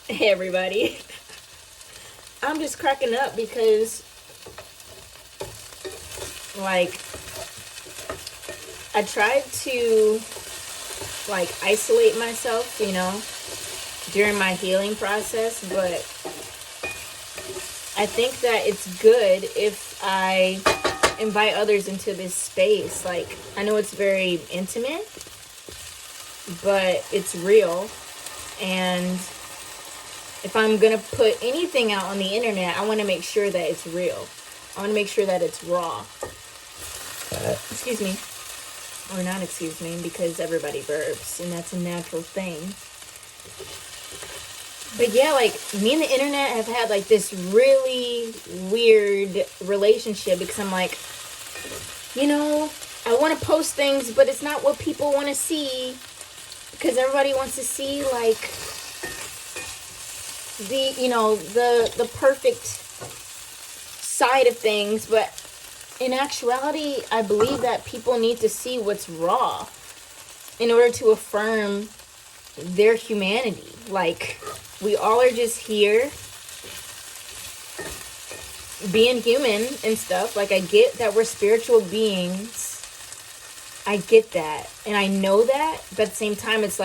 Hey everybody. I'm just cracking up because like I tried to isolate myself, during my healing process, but I think that it's good if I invite others into this space. Like, I know it's very intimate, but it's real, and if I'm gonna put anything out on the internet, I want to make sure that it's real. I want to make sure that it's raw. Excuse me. Or not excuse me, because everybody burps, and that's a natural thing. But yeah, me and the internet have had this really weird relationship, because I'm like, I want to post things, but it's not what people want to see, because everybody wants to see the perfect side of things. But in actuality, I believe that people need to see what's raw in order to affirm their humanity. We all are just here being human and stuff. I get that we're spiritual beings. I get that. And I know that. But at the same time, it's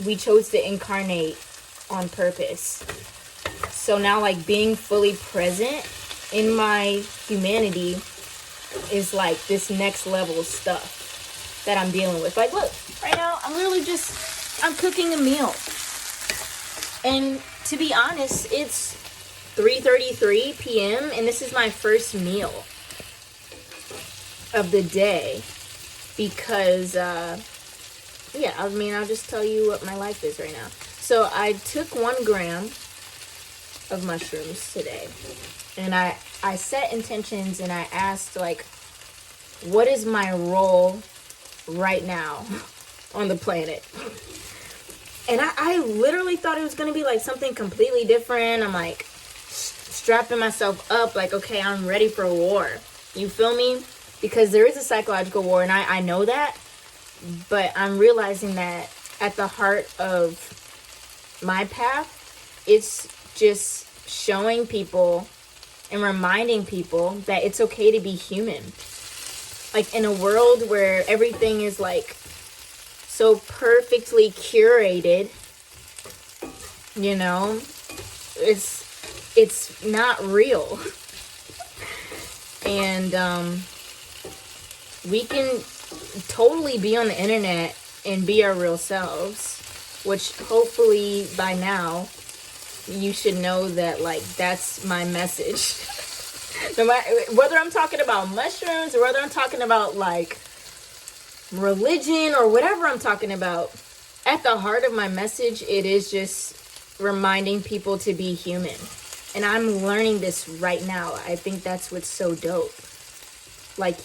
we chose to incarnate on purpose. So now, being fully present in my humanity is this next level stuff that I'm dealing with. Look, right now, I'm cooking a meal. And to be honest, it's 3:33 p.m. and this is my first meal of the day because, I'll just tell you what my life is right now. So I took 1 gram of mushrooms today, and I set intentions, and I asked, what is my role right now on the planet? And I literally thought it was going to be something completely different. I'm strapping myself up, okay, I'm ready for war. You feel me? Because there is a psychological war, and I know that. But I'm realizing that at the heart of my path, it's just showing people and reminding people that it's okay to be human. In a world where everything is so perfectly curated, it's not real. And we can totally be on the internet and be our real selves, which hopefully by now you should know that that's my message. No matter whether I'm talking about mushrooms or whether I'm talking about religion or whatever I'm talking about, at the heart of my message, it is just reminding people to be human. And I'm learning this right now. I think that's what's so dope.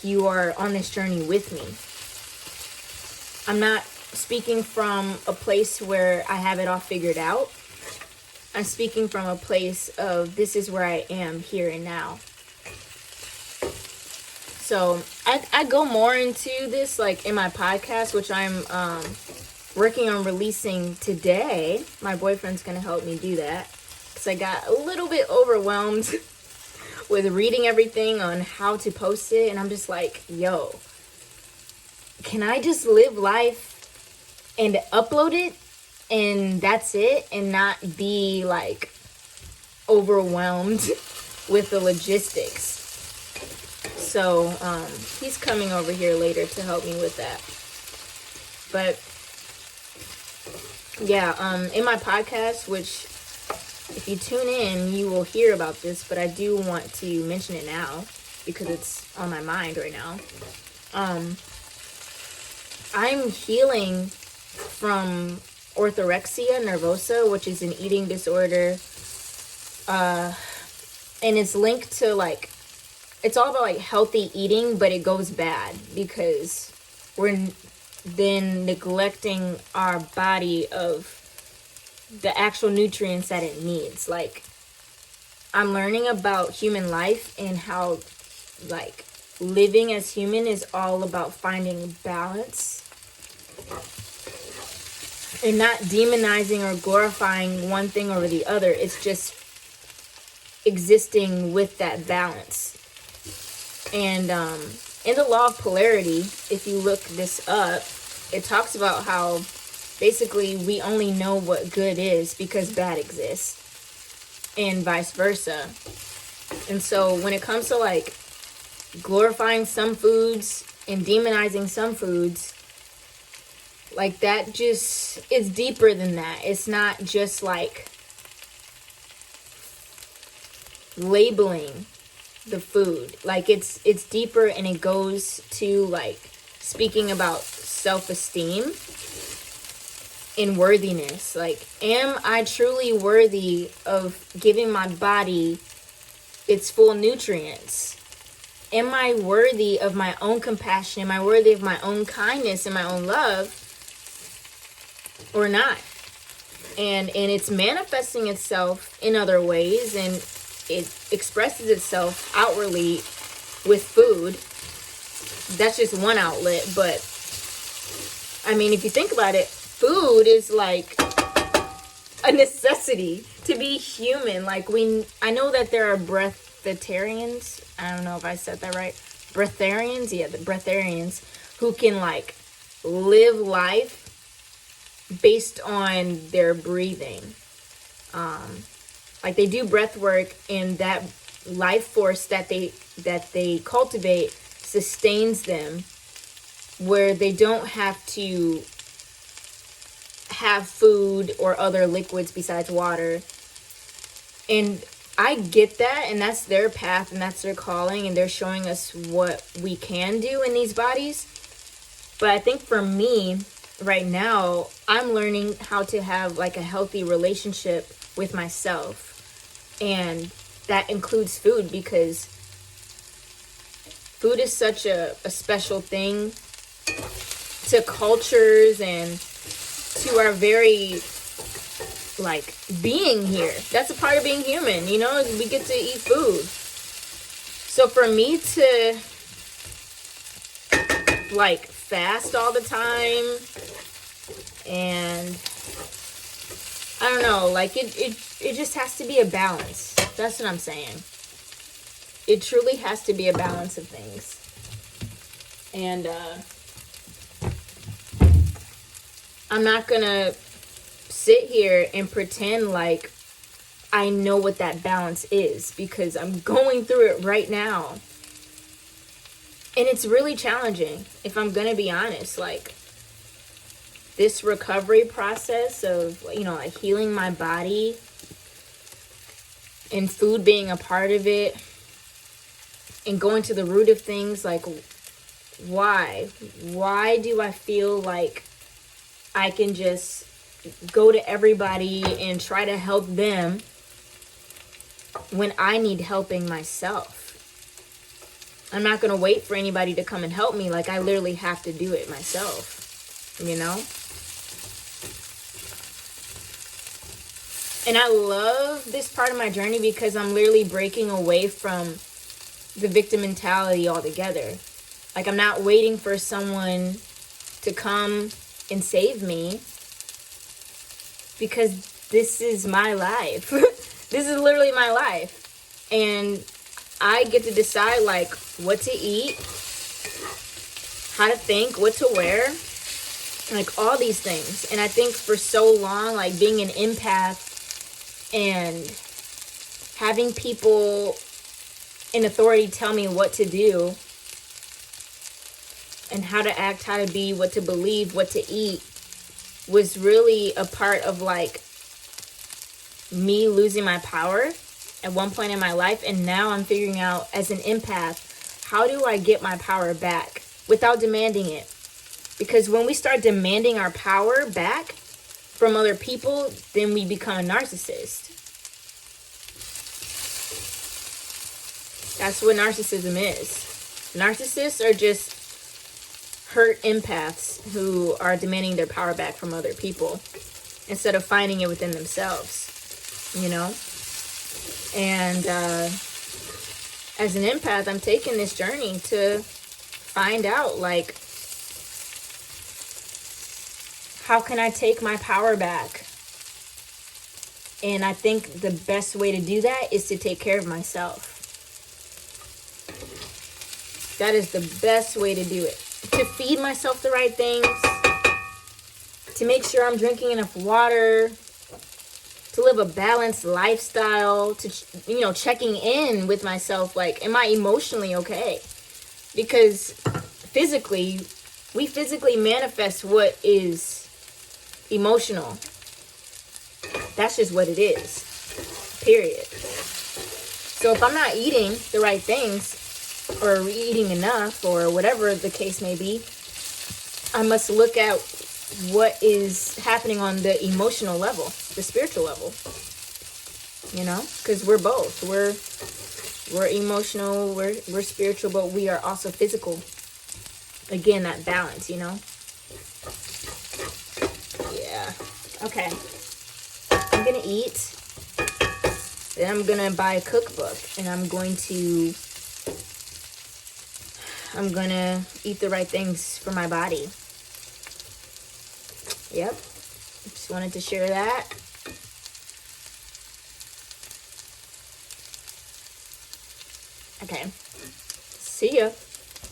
You are on this journey with me. I'm not speaking from a place where I have it all figured out. I'm speaking from a place of this is where I am here and now. So I go more into this in my podcast, which I'm working on releasing today. My boyfriend's going to help me do that because I got a little bit overwhelmed with reading everything on how to post it. And I'm just yo, can I just live life and upload it and that's it, and not be overwhelmed with the logistics? So he's coming over here later to help me with that. But yeah, in my podcast, which if you tune in, you will hear about this, but I do want to mention it now because it's on my mind right now. I'm healing from Orthorexia Nervosa, which is an eating disorder. And it's linked to it's all about healthy eating, but it goes bad because we're then neglecting our body of the actual nutrients that it needs. I'm learning about human life and how living as human is all about finding balance and not demonizing or glorifying one thing over the other. It's just existing with that balance. And in the law of polarity, if you look this up, it talks about how basically we only know what good is because bad exists, and vice versa. And so when it comes to like glorifying some foods and demonizing some foods, like that just, it's deeper than that. It's not just like labeling the food. Like it's deeper, and it goes to like speaking about self-esteem and worthiness. Like, am I truly worthy of giving my body its full nutrients? Am I worthy of my own compassion? Am I worthy of my own kindness and my own love, or not? And it's manifesting itself in other ways, and it expresses itself outwardly with food. That's just one outlet. But I mean, if you think about it, food is like a necessity to be human. Like, I know that there are breatharians. I don't know if I said that right. Breatharians, yeah, the breatharians who can like live life based on their breathing. Like they do breath work, and that life force that they cultivate sustains them, where they don't have to have food or other liquids besides water. And I get that, and that's their path, and that's their calling, and they're showing us what we can do in these bodies. But I think for me right now, I'm learning how to have like a healthy relationship with myself, and that includes food, because food is such a special thing to cultures and to our very like being here. That's a part of being human, you know, we get to eat food. So for me to like fast all the time, and I don't know, like it just has to be a balance. That's what I'm saying. It truly has to be a balance of things. And I'm not gonna sit here and pretend like I know what that balance is, because I'm going through it right now. And it's really challenging, if I'm gonna be honest. Like, this recovery process of, you know, like healing my body and food being a part of it, and going to the root of things, like why do I feel like I can just go to everybody and try to help them when I need helping myself? I'm not going to wait for anybody to come and help me. Like, I literally have to do it myself, you know? And I love this part of my journey, because I'm literally breaking away from the victim mentality altogether. Like, I'm not waiting for someone to come and save me, because this is my life. This is literally my life. And I get to decide, like, what to eat, how to think, what to wear, like, all these things. And I think for so long, like, being an empath and having people in authority tell me what to do and how to act, how to be, what to believe, what to eat, was really a part of like me losing my power at one point in my life. And now I'm figuring out, as an empath, how do I get my power back without demanding it? Because when we start demanding our power back from other people, then we become a narcissist. That's what narcissism is. Narcissists are just hurt empaths who are demanding their power back from other people instead of finding it within themselves, you know? And as an empath, I'm taking this journey to find out, like, how can I take my power back? And I think the best way to do that is to take care of myself. That is the best way to do it. To feed myself the right things, to make sure I'm drinking enough water, to live a balanced lifestyle, to, checking in with myself, like, am I emotionally okay? Because we physically manifest what is emotional. That's just what it is, period. So if I'm not eating the right things, or eating enough, or whatever the case may be, I must look at what is happening on the emotional level, the spiritual level, because we're both. We're emotional, we're spiritual, but we are also physical. Again, that balance, Yeah. Okay. I'm gonna eat. Then I'm gonna buy a cookbook, and I'm gonna eat the right things for my body. Yep. Just wanted to share that. Okay. See ya.